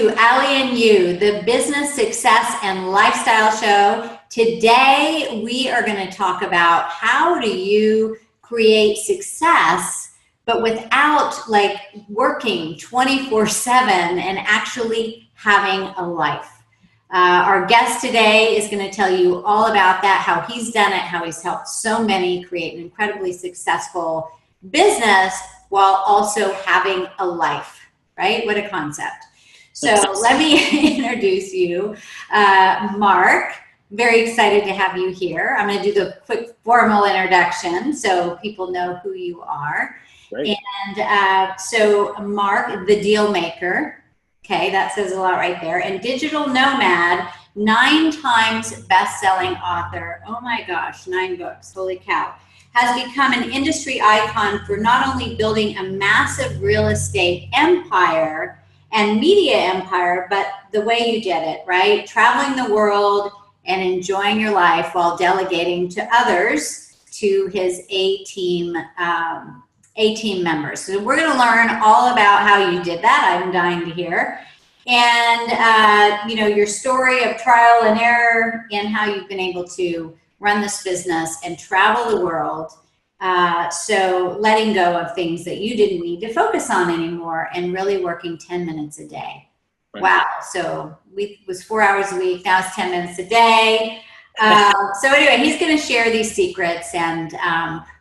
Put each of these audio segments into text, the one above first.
to Allie and You, the business success and lifestyle show. Today, we are going to talk about how do you create success, but without like working 24/7 and actually having a life. Our guest today is going to tell you all about that, how he's done it, how he's helped so many create an incredibly successful business while also having a life, right? What a concept. So let me introduce you, Mark. Very excited to have you here. I'm going to do the quick formal introduction so people know who you are. Great. And so Mark, the deal maker. Okay, that says a lot right there. And digital nomad, 9 times best-selling author. Oh my gosh, 9 books, holy cow. Has become an industry icon for not only building a massive real estate empire and media empire, but the way you did it, right? Traveling the world and enjoying your life while delegating to others, to his A-team members. So we're going to learn all about how you did that. I'm dying to hear. And, your story of trial and error and how you've been able to run this business and travel the world. So letting go of things that you didn't need to focus on anymore and really working 10 minutes a day. Right. Wow. So it was 4 hours a week. Now it's 10 minutes a day. So anyway, he's going to share these secrets, and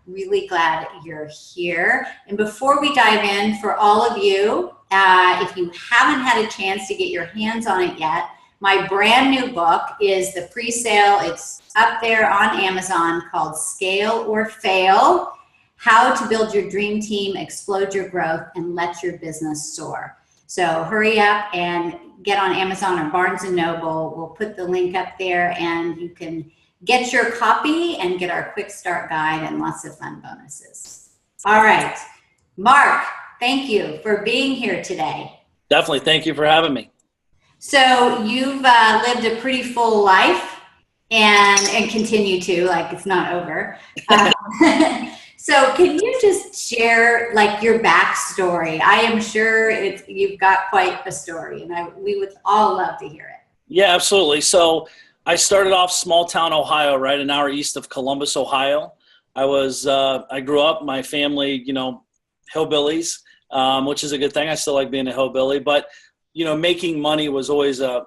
really glad you're here. And before we dive in, for all of you, if you haven't had a chance to get your hands on it yet, my brand new book is the pre-sale. It's up there on Amazon, called Scale or Fail: How to Build Your Dream Team, Explode Your Growth, and Let Your Business Soar. So hurry up and get on Amazon or Barnes & Noble. We'll put the link up there and you can get your copy and get our quick start guide and lots of fun bonuses. All right, Mark, thank you for being here today. Definitely. Thank you for having me. So you've lived a pretty full life and continue to, like it's not over. So can you just share like your backstory? I am sure you've got quite a story, and we would all love to hear it. Yeah, absolutely. So I started off small town Ohio, right, an hour east of Columbus, Ohio. I grew up, my family, hillbillies, which is a good thing. I still like being a hillbilly, but making money was always a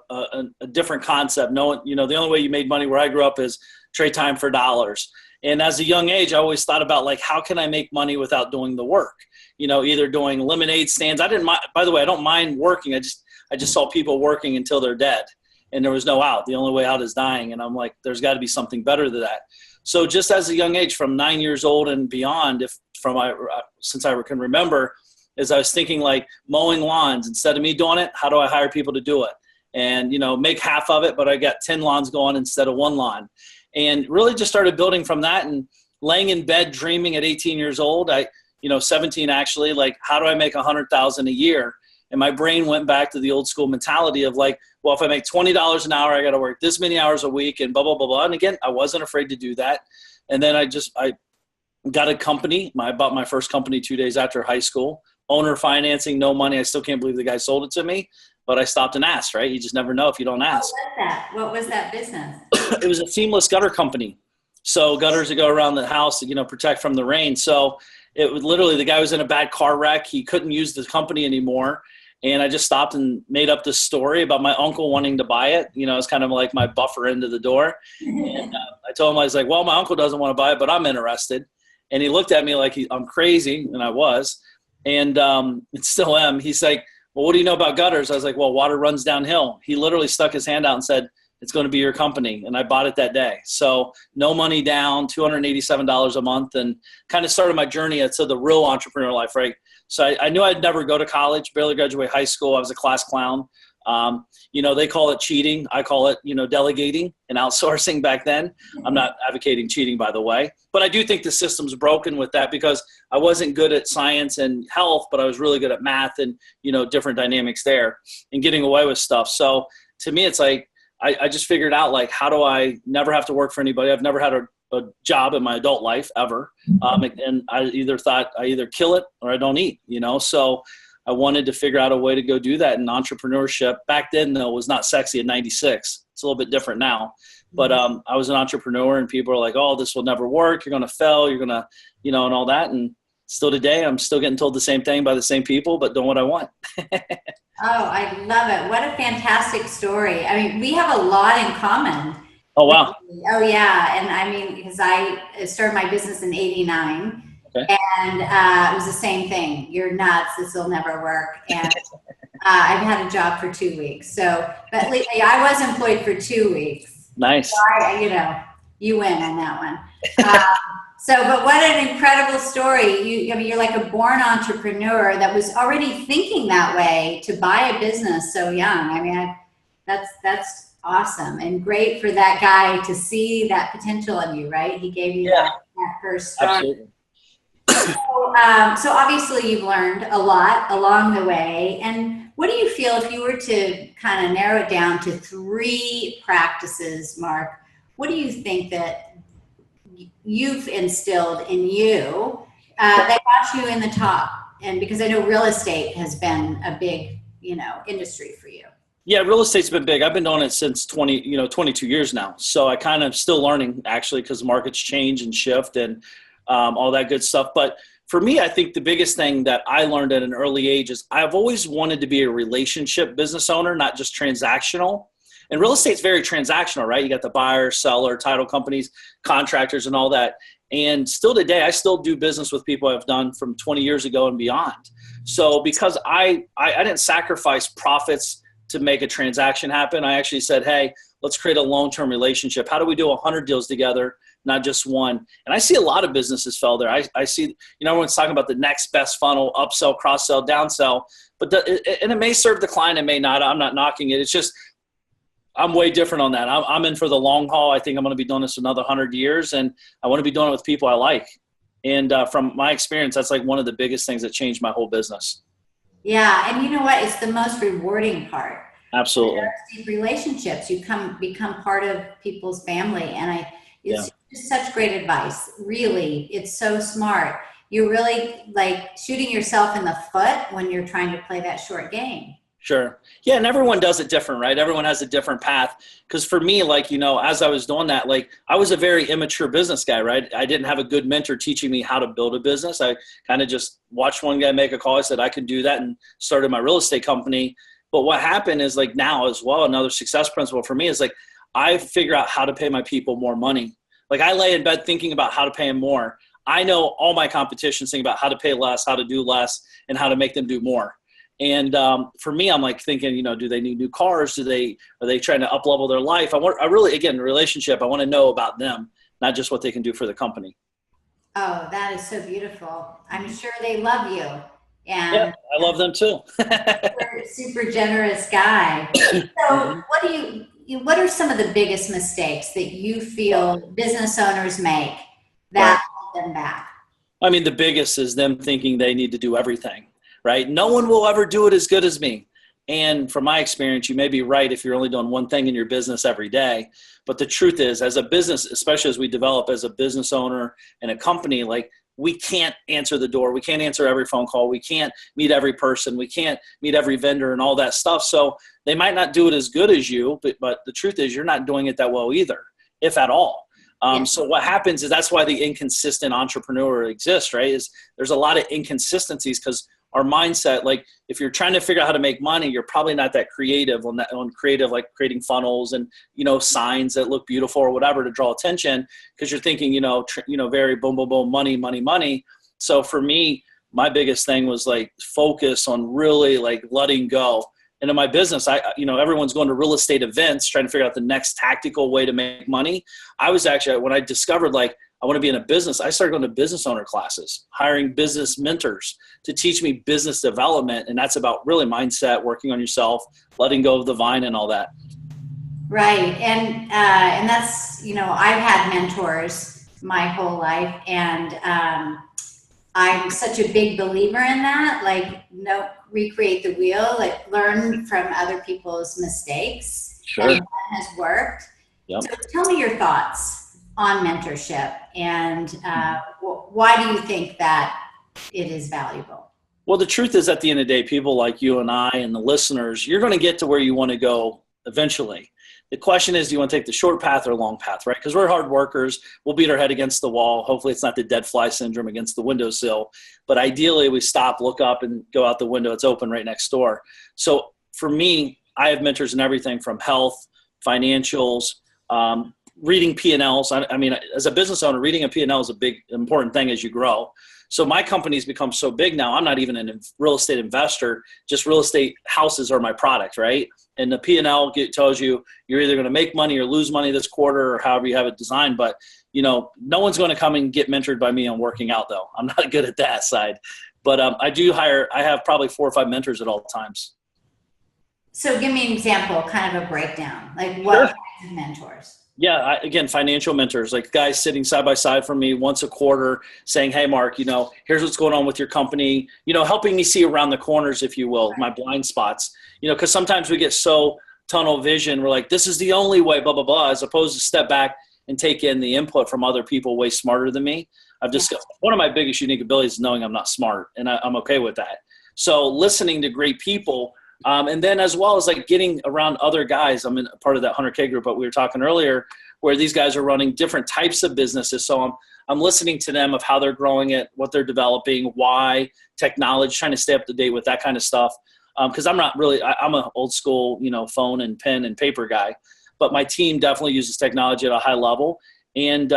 different concept. The only way you made money where I grew up is trade time for dollars. And as a young age, I always thought about like, how can I make money without doing the work? Either doing lemonade stands. I didn't mind, by the way, I don't mind working. I just saw people working until they're dead and there was no out. The only way out is dying. And I'm like, there's got to be something better than that. So just as a young age, from 9 years old and beyond, since I can remember, is I was thinking like mowing lawns. Instead of me doing it, how do I hire people to do it? And, make half of it, but I got 10 lawns going instead of 1 lawn. And really just started building from that and laying in bed dreaming at 18 years old. 17 actually, like, how do I make $100,000 a year? And my brain went back to the old school mentality of like, well, if I make $20 an hour, I got to work this many hours a week and blah, blah, blah, blah. And again, I wasn't afraid to do that. And then I got a company. I bought my first company 2 days after high school. Owner financing, no money. I still can't believe the guy sold it to me, but I stopped and asked, right? You just never know if you don't ask. What was that business? It was a seamless gutter company. So gutters that go around the house to, protect from the rain. So it was literally, the guy was in a bad car wreck. He couldn't use the company anymore. And I just stopped and made up this story about my uncle wanting to buy it. It's kind of like my buffer into the door. And I told him, I was like, well, my uncle doesn't want to buy it, but I'm interested. And he looked at me like I'm crazy, and I was. And still am. He's like, well, what do you know about gutters? I was like, well, water runs downhill. He literally stuck his hand out and said, it's going to be your company. And I bought it that day. So no money down, $287 a month, and kind of started my journey to the real entrepreneur life, right? So I knew I'd never go to college, barely graduate high school. I was a class clown. They call it cheating. I call it, delegating and outsourcing back then. I'm not advocating cheating, by the way, but I do think the system's broken with that because I wasn't good at science and health, but I was really good at math and, different dynamics there and getting away with stuff. So to me, it's like, I just figured out like, how do I never have to work for anybody? I've never had a job in my adult life ever. And I either thought I either kill it or I don't eat, So I wanted to figure out a way to go do that. And entrepreneurship back then, though, was not sexy in 96. It's a little bit different now. But I was an entrepreneur, and people are like, oh, this will never work. You're going to fail. You're going to, and all that. And still today, I'm still getting told the same thing by the same people, but doing what I want. Oh, I love it. What a fantastic story. I mean, we have a lot in common. Oh, wow. Oh, yeah. And I mean, because I started my business in 89. Okay. And it was the same thing. You're nuts. This will never work. And I've had a job for 2 weeks. So, but I was employed for 2 weeks. Nice. So you win on that one. But what an incredible story. You're like a born entrepreneur that was already thinking that way to buy a business so young. I mean, that's awesome, and great for that guy to see that potential in you, right? He gave you that first start. Absolutely. So obviously you've learned a lot along the way. And what do you feel if you were to kind of narrow it down to 3 practices, Mark? What do you think that you've instilled in you that got you in the top? And because I know real estate has been a big, industry for you. Yeah, real estate's been big. I've been doing it since 22 years now. So I kind of still learning, actually, because markets change and shift and all that good stuff. But for me, I think the biggest thing that I learned at an early age is I've always wanted to be a relationship business owner, not just transactional. And real estate's very transactional, right? You got the buyer, seller, title companies, contractors, and all that. And still today, I still do business with people I've done from 20 years ago and beyond. So because I didn't sacrifice profits to make a transaction happen, I actually said, hey, let's create a long-term relationship. How do we do 100 deals together, not just one? And I see a lot of businesses fell there. I see, everyone's talking about the next best funnel, upsell, cross-sell, downsell. But and it may serve the client, it may not. I'm not knocking it. It's just I'm way different on that. I'm in for the long haul. I think I'm going to be doing this another 100 years, and I want to be doing it with people I like. And from my experience, that's like one of the biggest things that changed my whole business. Yeah, and you know what? It's the most rewarding part. Absolutely. Deep relationships. You become part of people's family, and it's just such great advice. Really, it's so smart. You're really like shooting yourself in the foot when you're trying to play that short game. Sure. Yeah. And everyone does it different, right? Everyone has a different path. Because for me, as I was doing that, I was a very immature business guy, right? I didn't have a good mentor teaching me how to build a business. I kind of just watched one guy make a call. I said, I could do that, and started my real estate company. But what happened is now as well, another success principle for me is I figure out how to pay my people more money. I lay in bed thinking about how to pay them more. I know all my competitions think about how to pay less, how to do less, and how to make them do more. And for me, I'm thinking, do they need new cars? Are they trying to up level their life? I really, again, relationship, I want to know about them, not just what they can do for the company. Oh, that is so beautiful. I'm sure they love you. And yeah, I love them too. super generous guy. So what are some of the biggest mistakes that you feel business owners make that hold them back? I mean, the biggest is them thinking they need to do everything. Right? No one will ever do it as good as me. And from my experience, you may be right if you're only doing one thing in your business every day. But the truth is, as a business, especially as we develop as a business owner and a company, we can't answer the door. We can't answer every phone call. We can't meet every person. We can't meet every vendor and all that stuff. So they might not do it as good as you, but the truth is you're not doing it that well either, if at all. So what happens is that's why the inconsistent entrepreneur exists, right? Is there's a lot of inconsistencies because our mindset, if you're trying to figure out how to make money, you're probably not that creative on creative, creating funnels and, signs that look beautiful or whatever to draw attention because you're thinking, very boom, boom, boom, money, money, money. So for me, my biggest thing was focus on really letting go. And in my business, everyone's going to real estate events trying to figure out the next tactical way to make money. I was actually, when I discovered I want to be in a business, I started going to business owner classes, hiring business mentors to teach me business development. And that's about really mindset, working on yourself, letting go of the vine and all that. Right. And that's, I've had mentors my whole life, and I'm such a big believer in that, recreate the wheel, learn from other people's mistakes. Sure. And that has worked. Yep. So tell me your thoughts on mentorship, and why do you think that it is valuable? Well, the truth is, at the end of the day, people like you and I and the listeners, you're going to get to where you want to go eventually. The question is, do you want to take the short path or long path, right? Because we're hard workers. We'll beat our head against the wall. Hopefully it's not the dead fly syndrome against the windowsill. But ideally, we stop, look up, and go out the window. It's open right next door. So for me, I have mentors in everything from health, financials, reading P&Ls. I mean, as a business owner, reading a P&L is a big, important thing as you grow. So my company's become so big now, I'm not even a real estate investor, just real estate houses are my product, right? And the P&L tells you you're either going to make money or lose money this quarter or however you have it designed. But, no one's going to come and get mentored by me on working out, though. I'm not good at that side. But I have probably 4 or 5 mentors at all times. So give me an example, kind of a breakdown, like what Sure. kinds of mentors? Yeah, again, financial mentors, like guys sitting side by side from me once a quarter saying, hey, Mark, here's what's going on with your company, helping me see around the corners, if you will, my blind spots, because sometimes we get so tunnel vision. We're like, this is the only way, blah, blah, blah, as opposed to step back and take in the input from other people way smarter than me. One of my biggest unique abilities is knowing I'm not smart, and I'm okay with that. So listening to great people, and then as well as like getting around other guys. I'm in part of that 100K group, but we were talking earlier where these guys are running different types of businesses. So I'm listening to them of how they're growing it, what they're developing, why, technology, trying to stay up to date with that kind of stuff. Because I'm not really, I'm an old school, phone and pen and paper guy, but my team definitely uses technology at a high level. And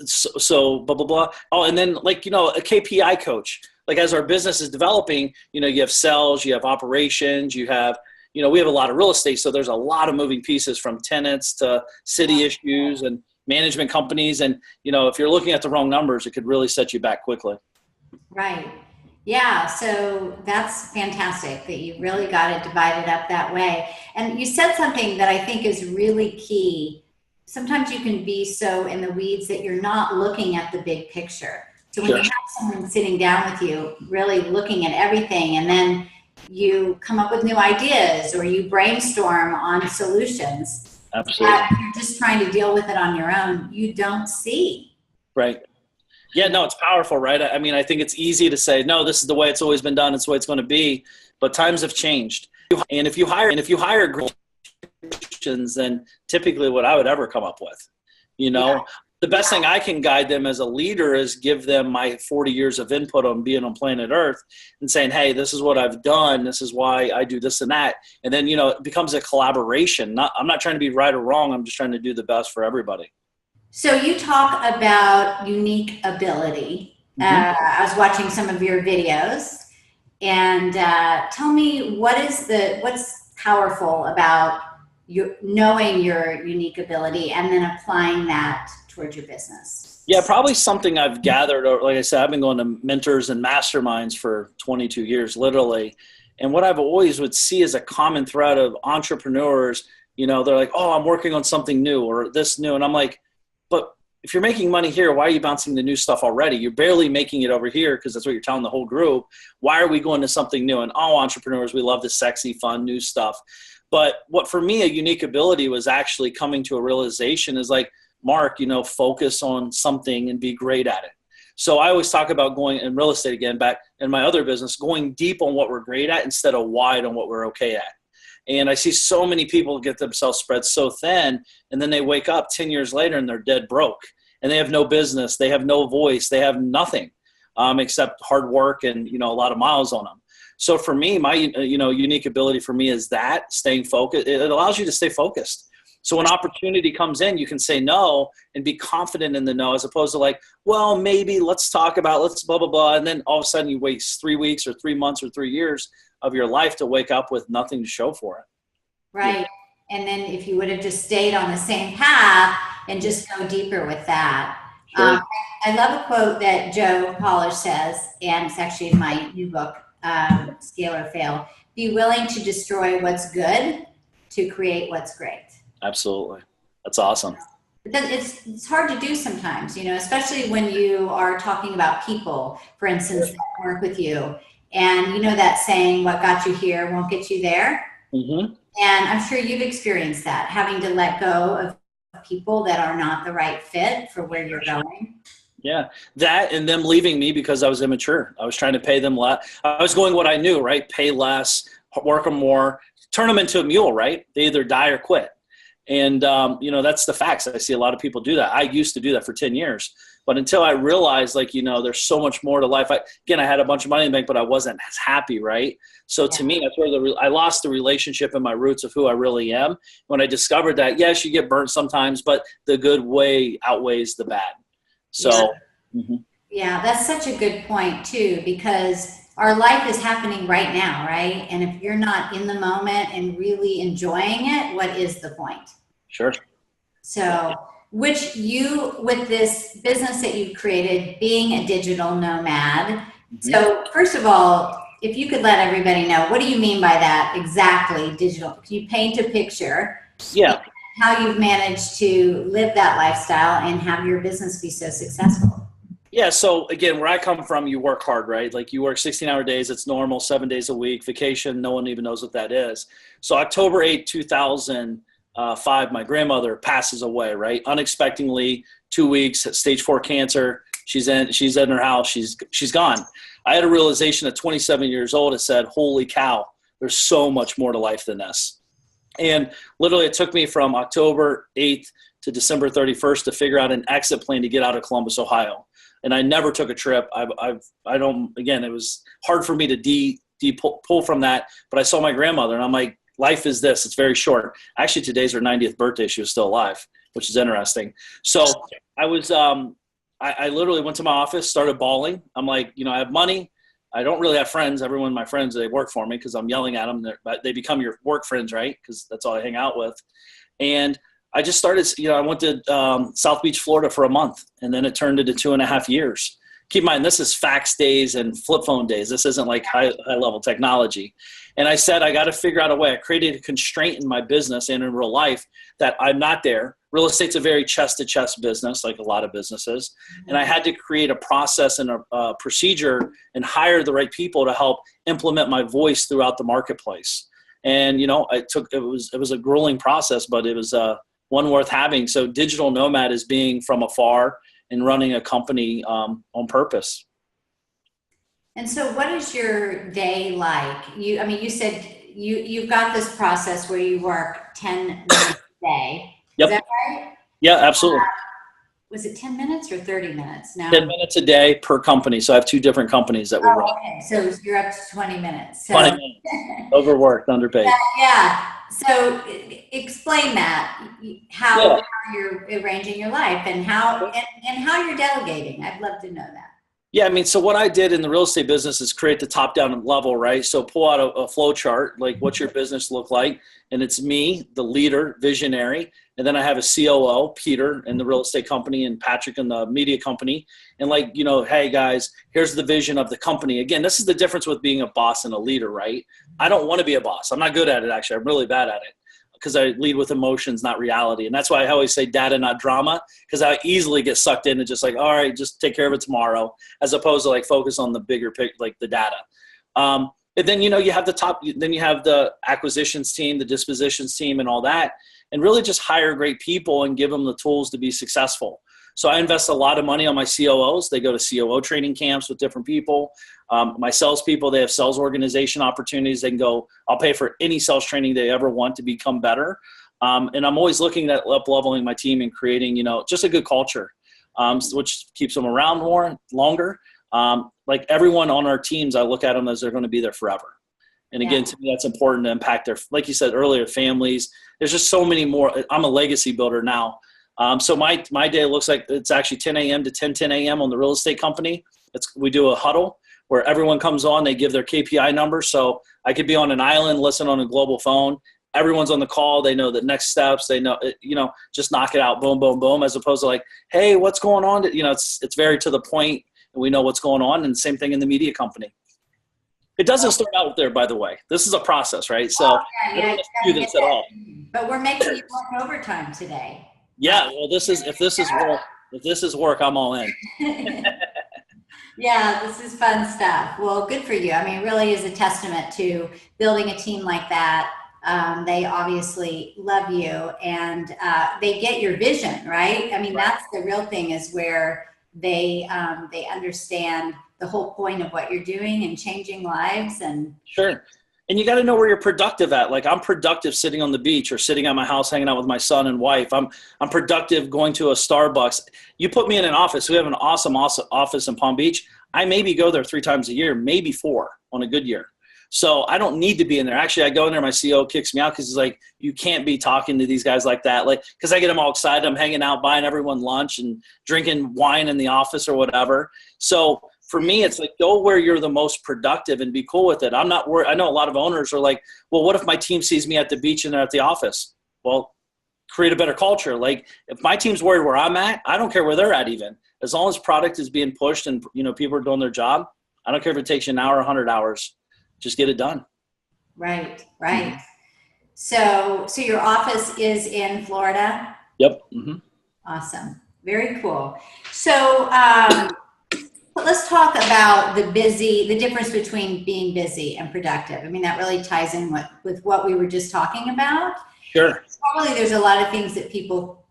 so blah, blah, blah. Oh, and then like, a KPI coach. Like as our business is developing, you have sales, you have operations, you have, we have a lot of real estate. So there's a lot of moving pieces from tenants to city issues and management companies. And, if you're looking at the wrong numbers, it could really set you back quickly. Right. Yeah. So that's fantastic that you really got it divided up that way. And you said something that I think is really key. Sometimes you can be so in the weeds that you're not looking at the big picture. So when you have someone sitting down with you, really looking at everything, and then you come up with new ideas or you brainstorm on solutions. Absolutely. That you're just trying to deal with it on your own, you don't see. Right. Yeah, no, it's powerful, right? I mean, I think it's easy to say, no, this is the way it's always been done. It's the way it's going to be. But times have changed. And if you hire great solutions, then typically what I would ever come up with, the best thing I can guide them as a leader is give them my 40 years of input on being on planet Earth and saying, hey, this is what I've done. This is why I do this and that. And then, it becomes a collaboration. I'm not trying to be right or wrong. I'm just trying to do the best for everybody. So you talk about unique ability. I was watching some of your videos, and tell me what's powerful about knowing your unique ability and then applying that towards your business. Yeah, probably something I've gathered. Like I said, I've been going to mentors and masterminds for 22 years, literally. And what I've always would see is a common thread of entrepreneurs, they're like, oh, I'm working on something new or this new. And I'm like, but if you're making money here, why are you bouncing the new stuff already? You're barely making it over here because that's what you're telling the whole group. Why are we going to something new? And all entrepreneurs, we love the sexy, fun, new stuff. But what for me, a unique ability was actually coming to a realization is like, Mark, focus on something and be great at it. So I always talk about going in real estate again, back in my other business, going deep on what we're great at instead of wide on what we're okay at. And I see so many people get themselves spread so thin, and then they wake up 10 years later and they're dead broke. And they have no business, they have no voice, they have nothing except hard work and, a lot of miles on them. So for me, my, unique ability for me is that staying focused. It allows you to stay focused. So when opportunity comes in, you can say no and be confident in the no, as opposed to like, well, maybe let's talk about, let's blah, blah, blah. And then all of a sudden you waste 3 weeks or 3 months or 3 years of your life to wake up with nothing to show for it. Right. Yeah. And then if you would have just stayed on the same path and just go deeper with that. Sure. I love a quote that Joe Polish says, and it's actually in my new book, Scale or Fail. Be willing to destroy what's good to create what's great. Absolutely. That's awesome. It's hard to do sometimes, especially when you are talking about people, for instance, that work with you. And that saying, what got you here won't get you there. Mm-hmm. And I'm sure you've experienced that, having to let go of people that are not the right fit for where you're going. Yeah, that and them leaving me because I was immature. I was trying to pay them less. I was going what I knew, right? Pay less, work them more, turn them into a mule, right? They either die or quit. And, that's the facts. I see a lot of people do that. I used to do that for 10 years. But until I realized, there's so much more to life. I had a bunch of money in the bank, but I wasn't as happy, right? So to me, that's where I lost the relationship and my roots of who I really am. When I discovered that, yes, you get burnt sometimes, but the good way outweighs the bad. So, yeah, that's such a good point too, because our life is happening right now, right? And if you're not in the moment and really enjoying it, what is the point? Sure. So, with this business that you've created, being a digital nomad. So first of all, if you could let everybody know, what do you mean by that exactly, digital? Can you paint a picture? Yeah. How you've managed to live that lifestyle and have your business be so successful? Yeah. So again, where I come from, you work hard, right? Like you work 16-hour days. It's normal, 7 days a week. Vacation, no one even knows what that is. So October 8th, 2005, my grandmother passes away, right? Unexpectedly, 2 weeks, stage 4 cancer. She's in her house. She's gone. I had a realization at 27 years old. It said, holy cow, there's so much more to life than this. And literally it took me from October 8th to December 31st to figure out an exit plan to get out of Columbus, Ohio. And I never took a trip. It was hard for me to pull from that, but I saw my grandmother and I'm like, life is this. It's very short. Actually, today's her 90th birthday. She was still alive, which is interesting. So I was, I literally went to my office, started bawling. I'm like, I have money. I don't really have friends. Everyone, my friends, they work for me because I'm yelling at them. They become your work friends, right? Because that's all I hang out with. And I just started, I went to South Beach, Florida for a month, and then it turned into 2.5 years. Keep in mind, this is fax days and flip phone days. This isn't like high level technology. And I said, I got to figure out a way. I created a constraint in my business and in real life that I'm not there. Real estate's a very chest-to-chest business, like a lot of businesses. And I had to create a process and a procedure and hire the right people to help implement my voice throughout the marketplace. And, it was a grueling process, but it was one worth having. So digital nomad is being from afar and running a company on purpose. And so what is your day like? You said you've got this process where you work 10 minutes a day. Yep. Is that right? Yeah, absolutely. Was it 10 minutes or 30 minutes? No. 10 minutes a day per company. So I have 2 different companies that we run. Okay. So you're up to 20 minutes. So. 20 minutes. Overworked, underpaid. Yeah. So explain that, how you're arranging your life and how you're delegating. I'd love to know that. Yeah, so what I did in the real estate business is create the top-down level, right? So pull out a flow chart, like what's your business look like? And it's me, the leader, visionary. And then I have a COO, Peter, in the real estate company, and Patrick in the media company. And hey guys, here's the vision of the company. Again, this is the difference with being a boss and a leader, right? I don't want to be a boss. I'm not good at it, actually. I'm really bad at it because I lead with emotions, not reality. And that's why I always say data, not drama, because I easily get sucked in and just all right, just take care of it tomorrow, as opposed to focus on the bigger picture, like the data. And then, you have then you have the acquisitions team, the dispositions team, and all that, and really just hire great people and give them the tools to be successful. So I invest a lot of money on my COOs. They go to COO training camps with different people. My salespeople, they have sales organization opportunities. They can go, I'll pay for any sales training they ever want to become better. And I'm always looking at up-leveling my team and creating, just a good culture, which keeps them around longer. Like everyone on our teams, I look at them as they're going to be there forever. And again, to me, that's important to impact their, like you said earlier, families. There's just so many more. I'm a legacy builder now. So my day looks like it's actually 10 a.m. to 10 a.m. on the real estate company. We do a huddle where everyone comes on, they give their KPI number. So I could be on an island, listen on a global phone. Everyone's on the call. They know the next steps. They know, just knock it out, boom, boom, boom, as opposed to hey, what's going on? It's very to the point, and we know what's going on. And same thing in the media company. It doesn't start out there, by the way. This is a process, right? So I don't have to do this at all. But we're making you work overtime today. Yeah, well, if this is work, I'm all in. Yeah, this is fun stuff. Well, good for you. It really is a testament to building a team like that. They obviously love you and they get your vision, right? That's the real thing, is where they understand the whole point of what you're doing and changing lives. And sure. And you got to know where you're productive at. Like, I'm productive sitting on the beach or sitting at my house hanging out with my son and wife. I'm productive going to a Starbucks. You put me in an office. We have an awesome office in Palm Beach. I maybe go there 3 times a year, maybe 4 on a good year. So I don't need to be in there. Actually, I go in there, my CEO kicks me out because he's like, you can't be talking to these guys like that. Like, because I get them all excited. I'm hanging out, buying everyone lunch and drinking wine in the office or whatever. So for me, it's like, go where you're the most productive and be cool with it. I'm not worried. I know a lot of owners are like, well, what if my team sees me at the beach and they're at the office? Well, create a better culture. Like, if my team's worried where I'm at, I don't care where they're at even. As long as product is being pushed and, people are doing their job, I don't care if it takes you an hour, 100 hours. Just get it done. Right. So your office is in Florida? Yep. Mm-hmm. Awesome. Very cool. So let's talk about the difference between being busy and productive. I mean, that really ties in with what we were just talking about. Sure. Probably there's a lot of things that people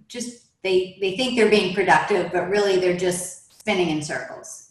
just, they think they're being productive, but really they're just spinning in circles.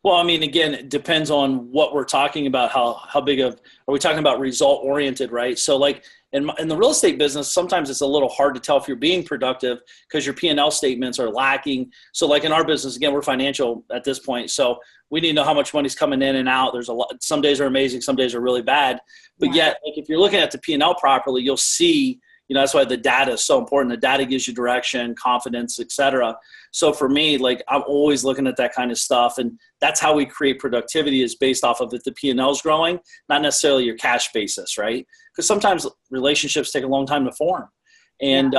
Well, I mean, again, it depends on what we're talking about. How big of, are we talking about result oriented, right? So like in the real estate business, sometimes it's a little hard to tell if you're being productive because your P&L statements are lacking. So like in our business, again, we're financial at this point. So we need to know how much money's coming in and out. There's a lot, some days are amazing, some days are really bad. But yet, like if you're looking at the P&L properly, you'll see, that's why the data is so important. The data gives you direction, confidence, et cetera. So for me, like I'm always looking at that kind of stuff. And that's how we create productivity, is based off of if the P&L is growing, not necessarily your cash basis, right? Because sometimes relationships take a long time to form. And,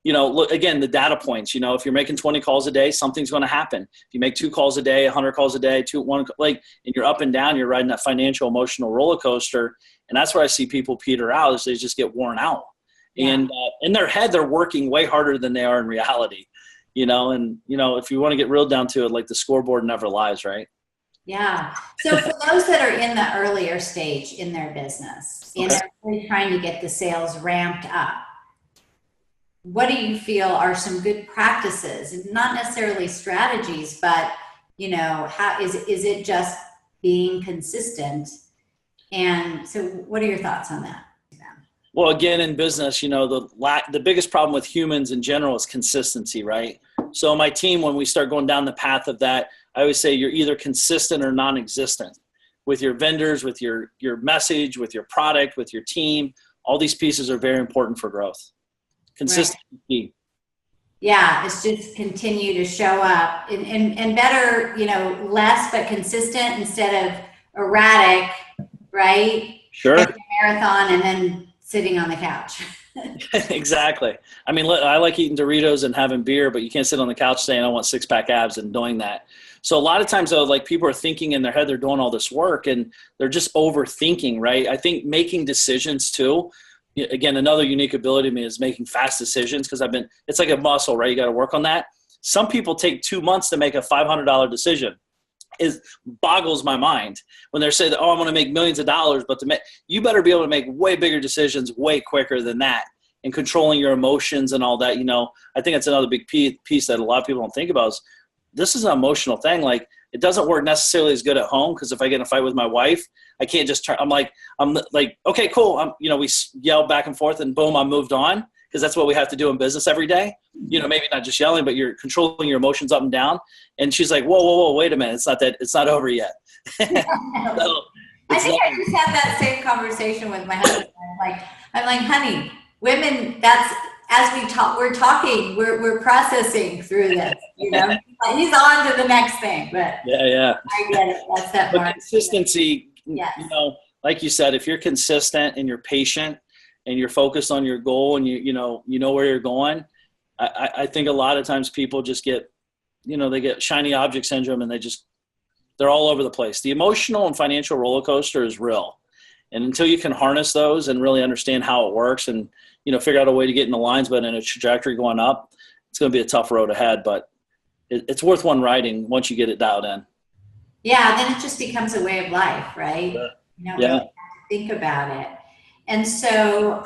look, again, the data points, if you're making 20 calls a day, something's going to happen. If you make 2 calls a day, 100 calls a day, and you're up and down, you're riding that financial, emotional roller coaster. And that's where I see people peter out, is they just get worn out. And in their head, they're working way harder than they are in reality, if you want to get real down to it, like the scoreboard never lies, right? Yeah. So for those that are in the earlier stage in their business and they're really trying to get the sales ramped up, what do you feel are some good practices? Not necessarily strategies, but, how is it just being consistent? And so what are your thoughts on that? Well, again, in business, the biggest problem with humans in general is consistency, right? So my team, when we start going down the path of that, I always say you're either consistent or non-existent with your vendors, with your message, with your product, with your team. All these pieces are very important for growth. Consistency. Right. Yeah, it's just continue to show up and better, less but consistent instead of erratic, right? Sure. Like a marathon and then sitting on the couch. Exactly. I mean, I like eating Doritos and having beer, but you can't sit on the couch saying I want 6-pack abs and doing that. So a lot of times though, like people are thinking in their head, they're doing all this work and they're just overthinking, right? I think making decisions too, again, another unique ability to me is making fast decisions, because it's like a muscle, right? You got to work on that. Some people take 2 months to make a $500 decision. It boggles my mind when they're saying, I'm going to make millions of dollars, but you better be able to make way bigger decisions way quicker than that, and controlling your emotions and all that. I think that's another big piece that a lot of people don't think about, is this is an emotional thing. Like, it doesn't work necessarily as good at home, because if I get in a fight with my wife, I can't just turn. I'm like, okay, cool. We yell back and forth and boom, I'm moved on, because that's what we have to do in business every day. Maybe not just yelling, but you're controlling your emotions up and down. And she's like, whoa, wait a minute. It's not over yet. I think I just had that same conversation with my husband. I'm like, honey, women, that's, as we're talking, we're processing through this, He's on to the next thing, but yeah. I get it. That's that but part. Consistency, yes. Like you said, if you're consistent and you're patient and you're focused on your goal and you know where you're going, I think a lot of times people just get, they get shiny object syndrome, and they're all over the place. The emotional and financial roller coaster is real. And until you can harness those and really understand how it works and, figure out a way to get in the lines, but in a trajectory going up, it's going to be a tough road ahead, but it's worth one riding once you get it dialed in. Yeah. Then it just becomes a way of life, right? Sure. You don't really have to think about it. And so,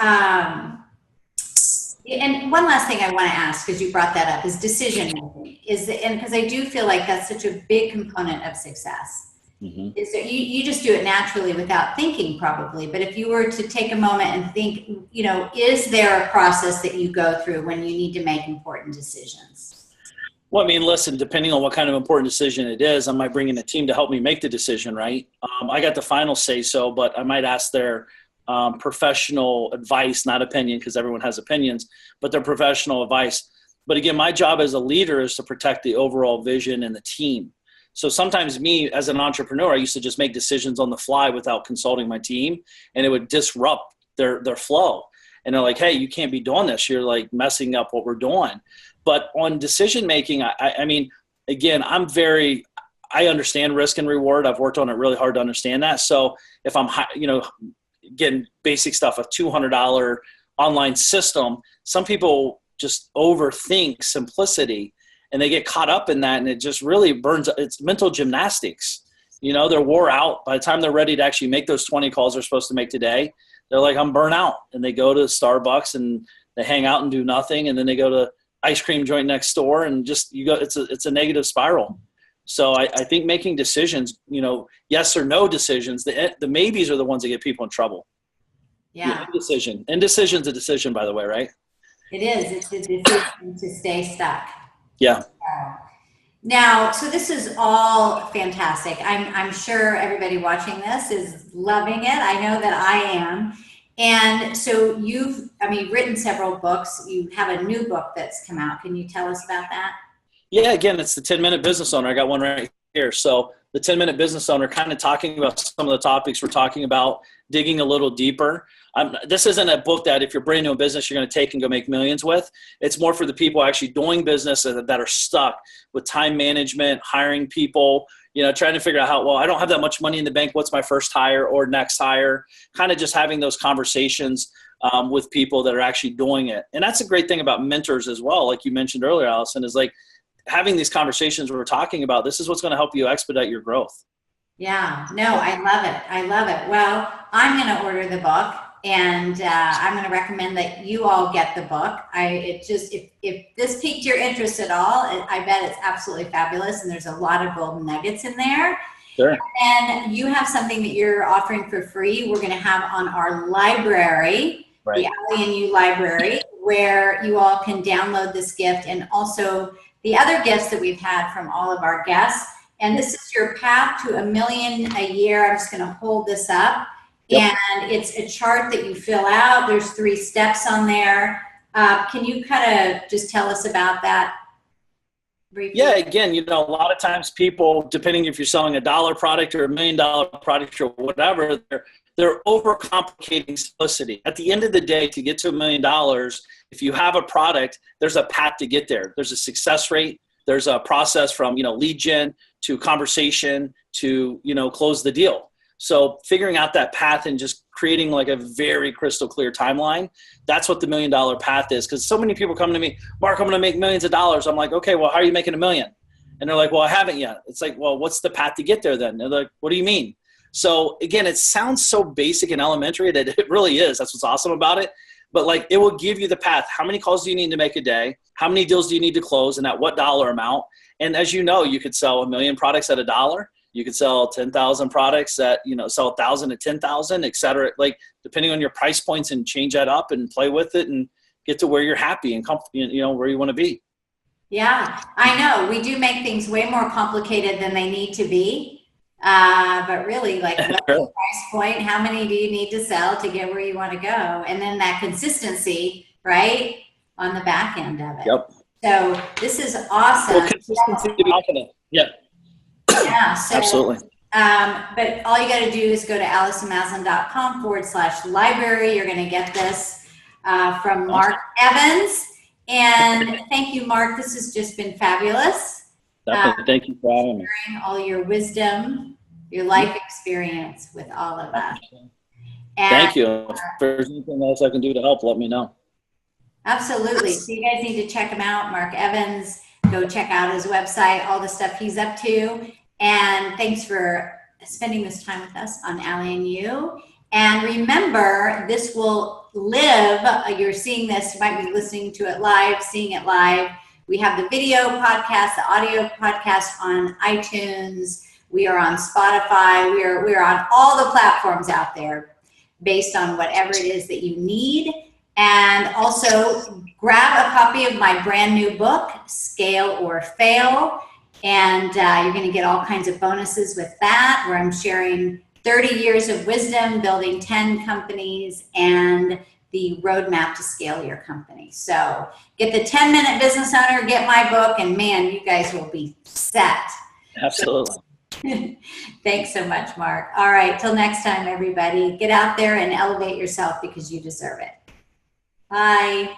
And one last thing I want to ask, because you brought that up, is decision making. And because I do feel like that's such a big component of success. Mm-hmm. Is that you just do it naturally without thinking, probably. But if you were to take a moment and think, is there a process that you go through when you need to make important decisions? Well, I mean, listen, depending on what kind of important decision it is, I might bring in a team to help me make the decision, right? I got the final say so, but I might ask their professional advice, not opinion, because everyone has opinions, but their professional advice. But again, my job as a leader is to protect the overall vision and the team. So sometimes me as an entrepreneur, I used to just make decisions on the fly without consulting my team, and it would disrupt their flow. And they're like, hey, you can't be doing this. You're like messing up what we're doing. But on decision making, I mean, again, I understand risk and reward. I've worked on it really hard to understand that. So if I'm, getting basic stuff, a $200 online system, some people just overthink simplicity and they get caught up in that, and it just really burns. It's mental gymnastics. They're wore out by the time they're ready to actually make those 20 calls they're supposed to make today. They're like, I'm burnt out, and they go to Starbucks and they hang out and do nothing, and then they go to ice cream joint next door, and just it's a negative spiral. So I think making decisions, yes or no decisions, the maybes are the ones that get people in trouble. Yeah. Indecision's a decision, by the way, right? It is. It's a decision to stay stuck. Yeah. Now, so this is all fantastic. I'm sure everybody watching this is loving it. I know that I am. And so you've written several books. You have a new book that's come out. Can you tell us about that? Yeah, again, it's the 10-Minute Business Owner. I got one right here. So the 10-Minute Business Owner, kind of talking about some of the topics we're talking about, digging a little deeper. This isn't a book that if you're brand new in business, you're going to take and go make millions with. It's more for the people actually doing business that are stuck with time management, hiring people, trying to figure out I don't have that much money in the bank. What's my first hire or next hire? Kind of just having those conversations with people that are actually doing it. And that's a great thing about mentors as well. Like you mentioned earlier, Allison, is like having these conversations we're talking about. This is what's going to help you expedite your growth. Yeah, no, I love it. I love it. Well, I'm going to order the book, and I'm going to recommend that you all get the book. If this piqued your interest at all, I bet it's absolutely fabulous, and there's a lot of golden nuggets in there. Sure. And you have something that you're offering for free. We're going to have on our library, right, the Allie and You library, where you all can download this gift, and also the other gifts that we've had from all of our guests. And this is your path to $1 million a year. I'm just going to hold this up. Yep. And it's a chart that you fill out. There's 3 steps on there. Can you kind of just tell us about that briefly? Yeah, again, a lot of times people, depending if you're selling a $1 product or $1 million product or whatever, they're overcomplicating simplicity. At the end of the day, to get to $1 million, if you have a product, there's a path to get there. There's a success rate. There's a process from, lead gen to conversation to, close the deal. So figuring out that path and just creating like a very crystal clear timeline, that's what the $1 million path is. Because so many people come to me, Mark, I'm going to make millions of dollars. I'm like, okay, well, how are you making $1 million? And they're like, well, I haven't yet. It's like, well, what's the path to get there then? They're like, what do you mean? So again, it sounds so basic and elementary that it really is. That's what's awesome about it. But like, it will give you the path. How many calls do you need to make a day? How many deals do you need to close, and at what dollar amount? And as you know, you could sell 1 million products at $1. You could sell 10,000 products at, sell 1,000 at 10,000, et cetera. Like depending on your price points, and change that up and play with it and get to where you're happy and where you want to be. Yeah, I know. We do make things way more complicated than they need to be. But really, like, what's the price point? How many do you need to sell to get where you want to go? And then that consistency, right, on the back end of it. Yep. So this is awesome. Well, consistency to be confident. Yeah. Yeah. So, absolutely. But all you got to do is go to AllisonMaslan.com/library. You're going to get this from Mark Evans. And thank you, Mark. This has just been fabulous. Definitely. Thank you for having me. Sharing all your wisdom, your life experience with all of us. And, thank you. If there's anything else I can do to help, let me know. Absolutely. So you guys need to check him out, Mark Evans. Go check out his website, all the stuff he's up to. And thanks for spending this time with us on Allie and You. And remember, this will live. You're seeing this, you might be listening to it live, seeing it live. We have the video podcast, the audio podcast on iTunes. We are on Spotify. We are on all the platforms out there based on whatever it is that you need. And also grab a copy of my brand new book, Scale or Fail. And you're going to get all kinds of bonuses with that, where I'm sharing 30 years of wisdom, building 10 companies, and the roadmap to scale your company. So get the 10-minute business owner, get my book, and man, you guys will be set. Absolutely. Thanks so much, Mark. All right, till next time, everybody. Get out there and elevate yourself because you deserve it. Bye.